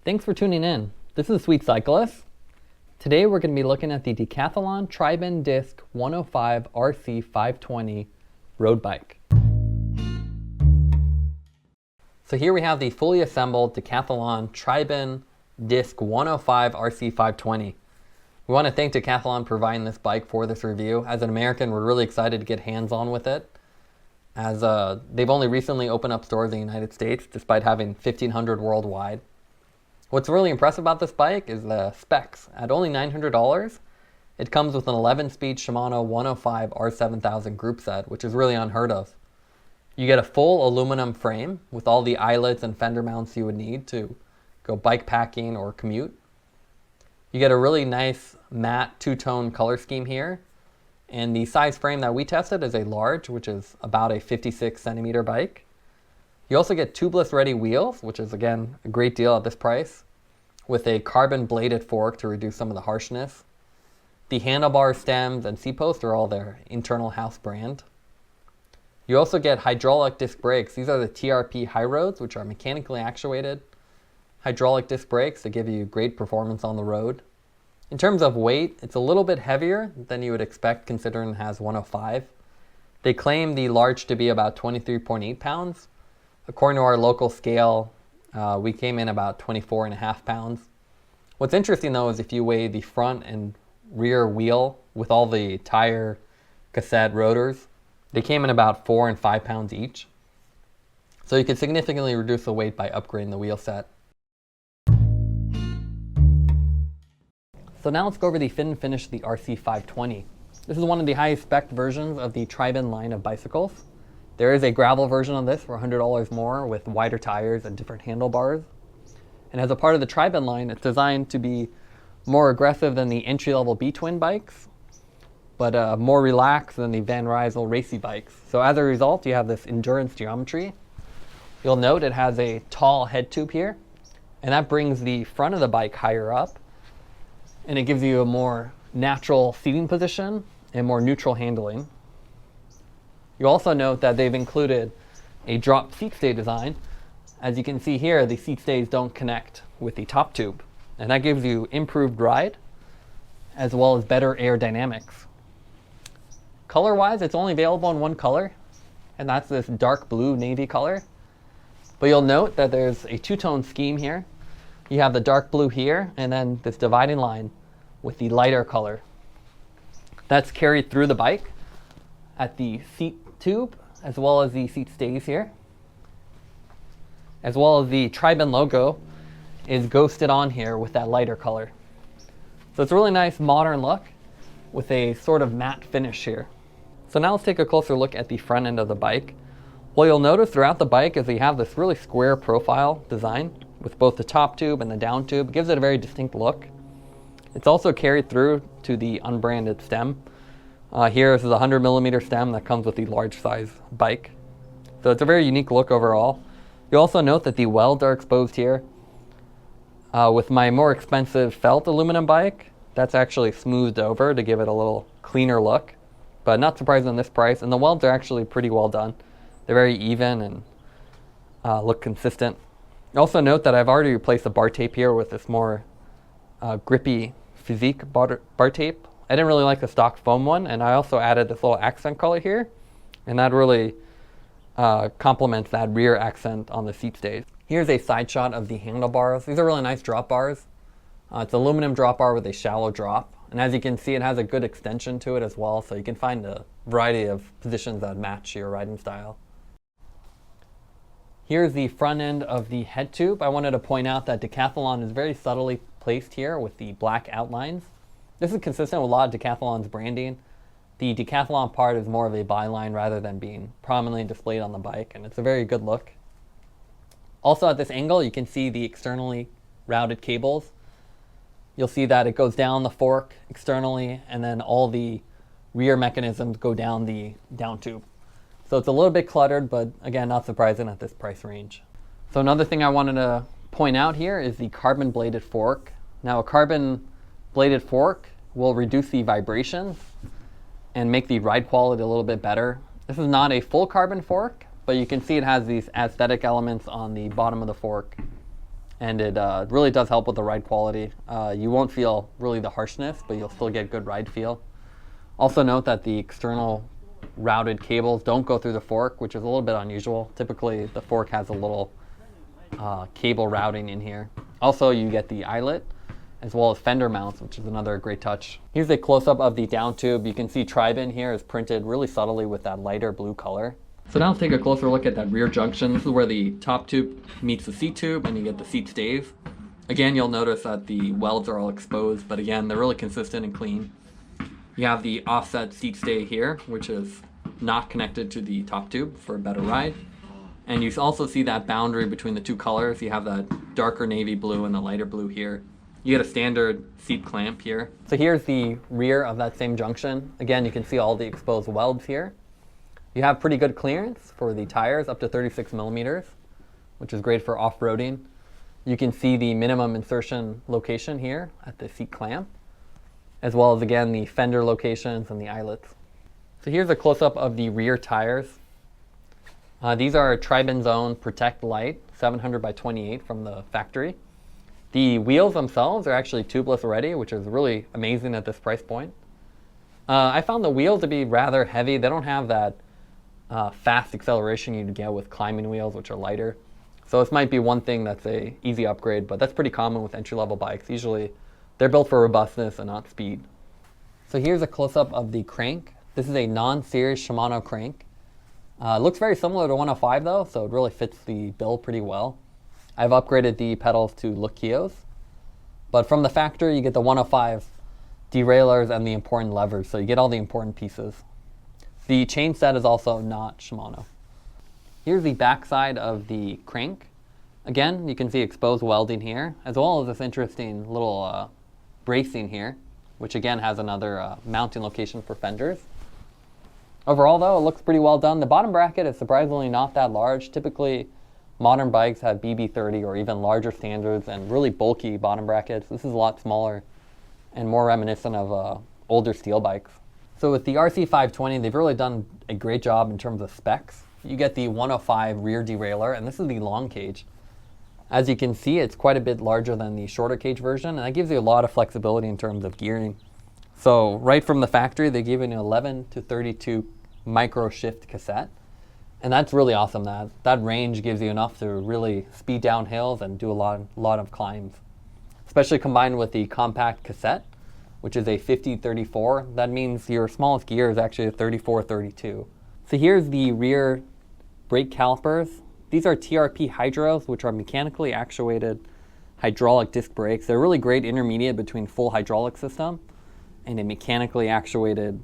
Thanks for tuning in. This is Sweet Cyclists. Today we're going to be looking at the Decathlon Triban Disc 105 RC 520 road bike. So here we have the fully assembled Decathlon Triban Disc 105 RC 520. We want to thank Decathlon for providing this bike for this review. As an American, we're really excited to get hands-on with it, as they've only recently opened up stores in the United States, despite having 1,500 worldwide. What's really impressive about this bike is the specs. At only $900, it comes with an 11-speed Shimano 105 R7000 group set, which is really unheard of. You get a full aluminum frame with all the eyelets and fender mounts you would need to go bike packing or commute. You get a really nice matte two-tone color scheme here, and the size frame that we tested is a large, which is about a 56 centimeter bike. You also get tubeless ready wheels, which is again a great deal at this price, with a carbon bladed fork to reduce some of the harshness. The handlebar stems and seat posts are all their internal house brand. You also get hydraulic disc brakes. These are the TRP HY, which are mechanically actuated hydraulic disc brakes that give you great performance on the road. In terms of weight, it's a little bit heavier than you would expect considering it has 105. They claim the large to be about 23.8 pounds. According to our local scale, we came in about 24.5 pounds. What's interesting though is if you weigh the front and rear wheel with all the tire, cassette, rotors, they came in about 4 and 5 pounds each. So you could significantly reduce the weight by upgrading the wheel set. So now let's go over the fit and finish of the RC 520. This is one of the highest spec versions of the Triban line of bicycles. There is a gravel version of this for $100 more with wider tires and different handlebars. And as a part of the Triban line, it's designed to be more aggressive than the entry-level B-twin bikes, but more relaxed than the Van Rysel racy bikes. So as a result, you have this endurance geometry. You'll note it has a tall head tube here, and that brings the front of the bike higher up, and it gives you a more natural seating position and more neutral handling. You also note that they've included a drop seat stay design. As you can see here, the seat stays don't connect with the top tube, and that gives you improved ride as well as better aerodynamics. Color-wise, it's only available in one color, and that's this dark blue navy color. But you'll note that there's a two-tone scheme here. You have the dark blue here, and then this dividing line with the lighter color. That's carried through the bike at the seat tube, as well as the seat stays here. As well as the Triban logo is ghosted on here with that lighter color. So it's a really nice modern look with a sort of matte finish here. So now let's take a closer look at the front end of the bike. What you'll notice throughout the bike is you have this really square profile design with both the top tube and the down tube. It gives it a very distinct look. It's also carried through to the unbranded stem. Here is a 100 millimeter stem that comes with the large size bike. So it's a very unique look overall. You'll also note that the welds are exposed here. With my more expensive felt aluminum bike, that's actually smoothed over to give it a little cleaner look, but not surprising on this price. And the welds are actually pretty well done. They're very even and look consistent. Also note that I've already replaced the bar tape here with this more grippy physique bar tape. I didn't really like the stock foam one, and I also added this little accent color here, and that really complements that rear accent on the seat stays. Here's a side shot of the handlebars. These are really nice drop bars. It's aluminum drop bar with a shallow drop, and as you can see, it has a good extension to it as well, so you can find a variety of positions that match your riding style. Here's the front end of the head tube. I wanted to point out that Decathlon is very subtly placed here with the black outlines. This is consistent with a lot of Decathlon's branding. The Decathlon part is more of a byline rather than being prominently displayed on the bike, and it's a very good look. Also at this angle, you can see the externally routed cables. You'll see that it goes down the fork externally, and then all the rear mechanisms go down the down tube. So it's a little bit cluttered, but again, not surprising at this price range. So another thing I wanted to point out here is the carbon bladed fork. Now a carbon bladed fork will reduce the vibrations and make the ride quality a little bit better. This is not a full carbon fork, but you can see it has these aesthetic elements on the bottom of the fork and it really does help with the ride quality. You won't feel really the harshness, but you'll still get good ride feel. Also note that the external routed cables don't go through the fork, which is a little bit unusual. Typically the fork has a little cable routing in here. Also, you get the eyelet as well as fender mounts, which is another great touch. Here's a close-up of the down tube. You can see Triban here is printed really subtly with that lighter blue color. So now let's take a closer look at that rear junction. This is where the top tube meets the seat tube and you get the seat stays. Again, you'll notice that the welds are all exposed, but again, they're really consistent and clean. You have the offset seat stay here, which is not connected to the top tube for a better ride. And you also see that boundary between the two colors. You have that darker navy blue and the lighter blue here. You get a standard seat clamp here. So here's the rear of that same junction. Again, you can see all the exposed welds here. You have pretty good clearance for the tires, up to 36 millimeters, which is great for off-roading. You can see the minimum insertion location here at the seat clamp, as well as, again, the fender locations and the eyelets. So here's a close-up of the rear tires. These are Triban's own Protect Light 700 by 28 from the factory. The wheels themselves are actually tubeless already, which is really amazing at this price point. I found the wheels to be rather heavy. They don't have that fast acceleration you'd get with climbing wheels, which are lighter. So this might be one thing that's a easy upgrade, but that's pretty common with entry-level bikes. Usually they're built for robustness and not speed. So here's a close-up of the crank. This is a non-series Shimano crank. It looks very similar to 105 though, so it really fits the bill pretty well. I've upgraded the pedals to Lukios, but from the factory you get the 105 derailleurs and the important levers, so you get all the important pieces. The chain set is also not Shimano. Here's the backside of the crank. Again, you can see exposed welding here, as well as this interesting little bracing here, which again has another mounting location for fenders. Overall though, it looks pretty well done. The bottom bracket is surprisingly not that large. Typically, modern bikes have BB30 or even larger standards and really bulky bottom brackets. This is a lot smaller and more reminiscent of older steel bikes. So with the RC520, they've really done a great job in terms of specs. You get the 105 rear derailleur, and this is the long cage. As you can see, it's quite a bit larger than the shorter cage version, and that gives you a lot of flexibility in terms of gearing. So right from the factory, they give you an 11 to 32 micro shift cassette. And that's really awesome. That range gives you enough to really speed down hills and do a lot of climbs. Especially combined with the compact cassette, which is a 50-34. That means your smallest gear is actually a 34-32. So here's the rear brake calipers. These are TRP Hydros, which are mechanically actuated hydraulic disc brakes. They're really great intermediate between full hydraulic system and a mechanically actuated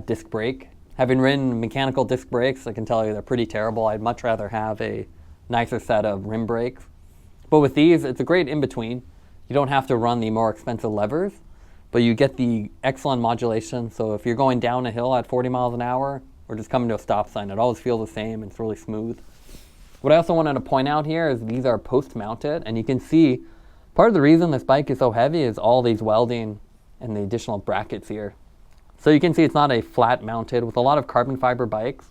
disc brake. Having ridden mechanical disc brakes, I can tell you they're pretty terrible. I'd much rather have a nicer set of rim brakes. But with these, it's a great in-between. You don't have to run the more expensive levers, but you get the excellent modulation. So if you're going down a hill at 40 miles an hour or just coming to a stop sign, it always feels the same. It's really smooth. What I also wanted to point out here is these are post-mounted, and you can see part of the reason this bike is so heavy is all these welding and the additional brackets here. So you can see it's not a flat mounted. With a lot of carbon fiber bikes,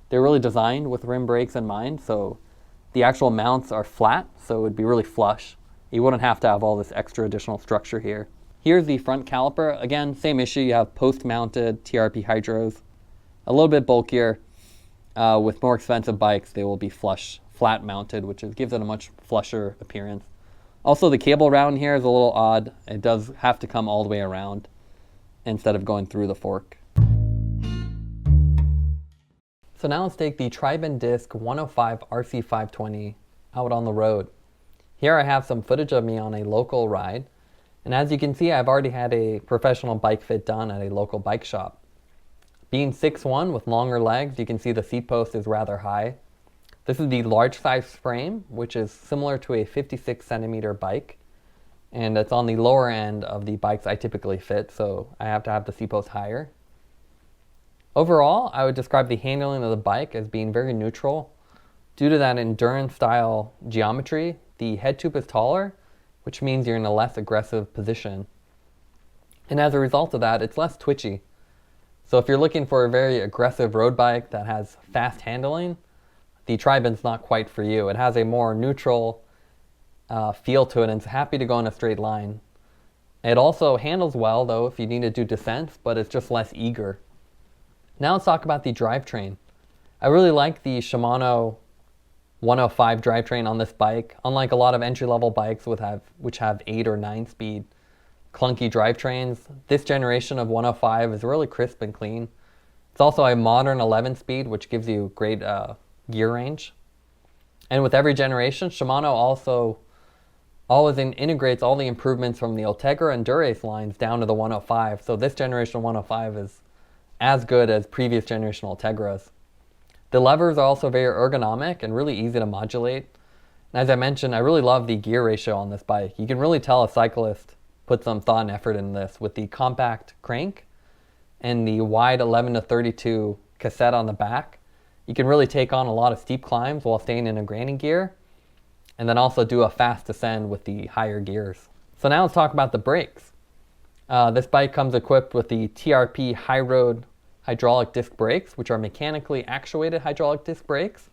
they're really designed with rim brakes in mind, so the actual mounts are flat, so it would be really flush. You wouldn't have to have all this extra additional structure here. Here's the front caliper. Again, same issue. You have post-mounted TRP Hydros, a little bit bulkier. With more expensive bikes, they will be flat mounted, which gives it a much flusher appearance. Also, the cable round here is a little odd. It does have to come all the way around instead of going through the fork. So now let's take the Triban Disc 105 RC520 out on the road. Here I have some footage of me on a local ride, and as you can see, I've already had a professional bike fit done at a local bike shop. Being 6'1" with longer legs, you can see the seat post is rather high. This is the large size frame, which is similar to a 56 centimeter bike. And it's on the lower end of the bikes I typically fit, so I have to have the seat post higher. Overall, I would describe the handling of the bike as being very neutral. Due to that endurance style geometry, the head tube is taller, which means you're in a less aggressive position. And as a result of that, it's less twitchy. So if you're looking for a very aggressive road bike that has fast handling, the Triban's not quite for you. It has a more neutral feel to it, and it's happy to go in a straight line. It also handles well though if you need to do descents, but it's just less eager. Now let's talk about the drivetrain. I really like the Shimano 105 drivetrain on this bike. Unlike a lot of entry-level bikes which have 8 or 9 speed clunky drivetrains, this generation of 105 is really crisp and clean. It's also a modern 11 speed, which gives you great gear range. And with every generation, Shimano also always integrates all the improvements from the Ultegra and Dura-ace lines down to the 105. So this generation 105 is as good as previous generation Ultegras. The levers are also very ergonomic and really easy to modulate. And as I mentioned, I really love the gear ratio on this bike. You can really tell a cyclist put some thought and effort in this with the compact crank and the wide 11-32 cassette on the back. You can really take on a lot of steep climbs while staying in a granny gear, and then also do a fast descend with the higher gears. So now let's talk about the brakes. This bike comes equipped with the TRP HY hydraulic disc brakes, which are mechanically actuated hydraulic disc brakes.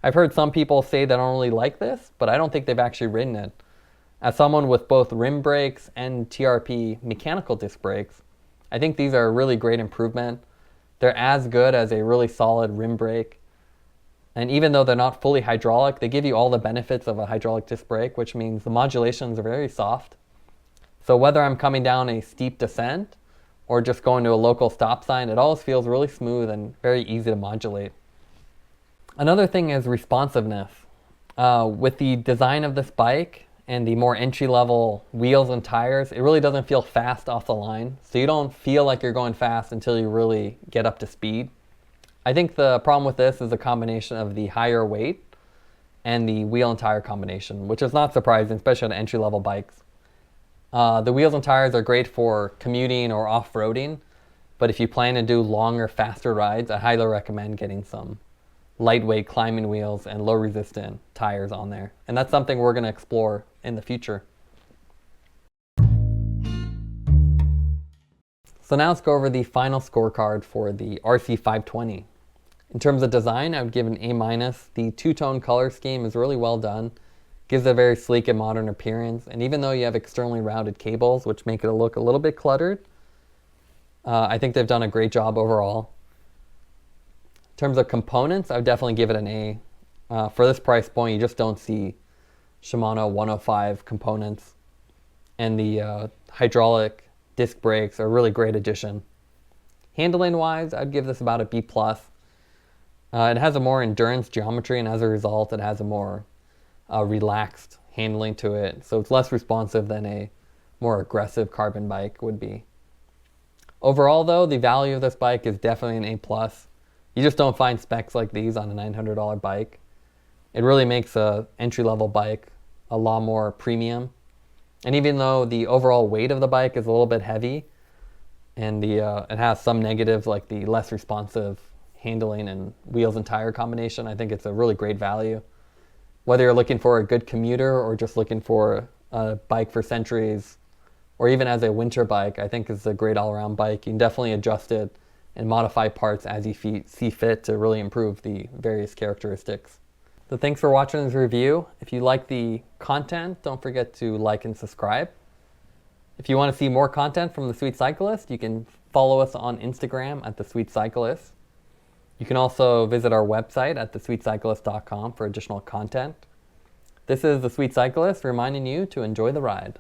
I've heard some people say they don't really like this, but I don't think they've actually ridden it. As someone with both rim brakes and TRP mechanical disc brakes, I think these are a really great improvement. They're as good as a really solid rim brake. And even though they're not fully hydraulic, they give you all the benefits of a hydraulic disc brake, which means the modulations are very soft. So whether I'm coming down a steep descent or just going to a local stop sign, it always feels really smooth and very easy to modulate. Another thing is responsiveness. With the design of this bike and the more entry-level wheels and tires, it really doesn't feel fast off the line. So you don't feel like you're going fast until you really get up to speed. I think the problem with this is a combination of the higher weight and the wheel and tire combination, which is not surprising, especially on entry-level bikes. The wheels and tires are great for commuting or off-roading, but if you plan to do longer, faster rides, I highly recommend getting some lightweight climbing wheels and low resistant tires on there. And that's something we're going to explore in the future. So now let's go over the final scorecard for the RC520. In terms of design, I would give an A-. The two-tone color scheme is really well done. Gives a very sleek and modern appearance. And even though you have externally routed cables, which make it look a little bit cluttered, I think they've done a great job overall. In terms of components, I would definitely give it an A. For this price point, you just don't see Shimano 105 components. And the hydraulic disc brakes are a really great addition. Handling-wise, I'd give this about a B+. It has a more endurance geometry, and as a result, it has a more relaxed handling to it. So it's less responsive than a more aggressive carbon bike would be. Overall, though, the value of this bike is definitely an A+. You just don't find specs like these on a $900 bike. It really makes an entry-level bike a lot more premium. And even though the overall weight of the bike is a little bit heavy, and it has some negatives like the less responsive handling and wheels and tire combination, I think it's a really great value. Whether you're looking for a good commuter or just looking for a bike for centuries, or even as a winter bike, I think it's a great all-around bike. You can definitely adjust it and modify parts as you see fit to really improve the various characteristics. So thanks for watching this review. If you like the content, don't forget to like and subscribe. If you want to see more content from The Sweet Cyclist, you can follow us on Instagram at The Sweet Cyclist. You can also visit our website at thesweetcyclist.com for additional content. This is The Sweet Cyclist reminding you to enjoy the ride.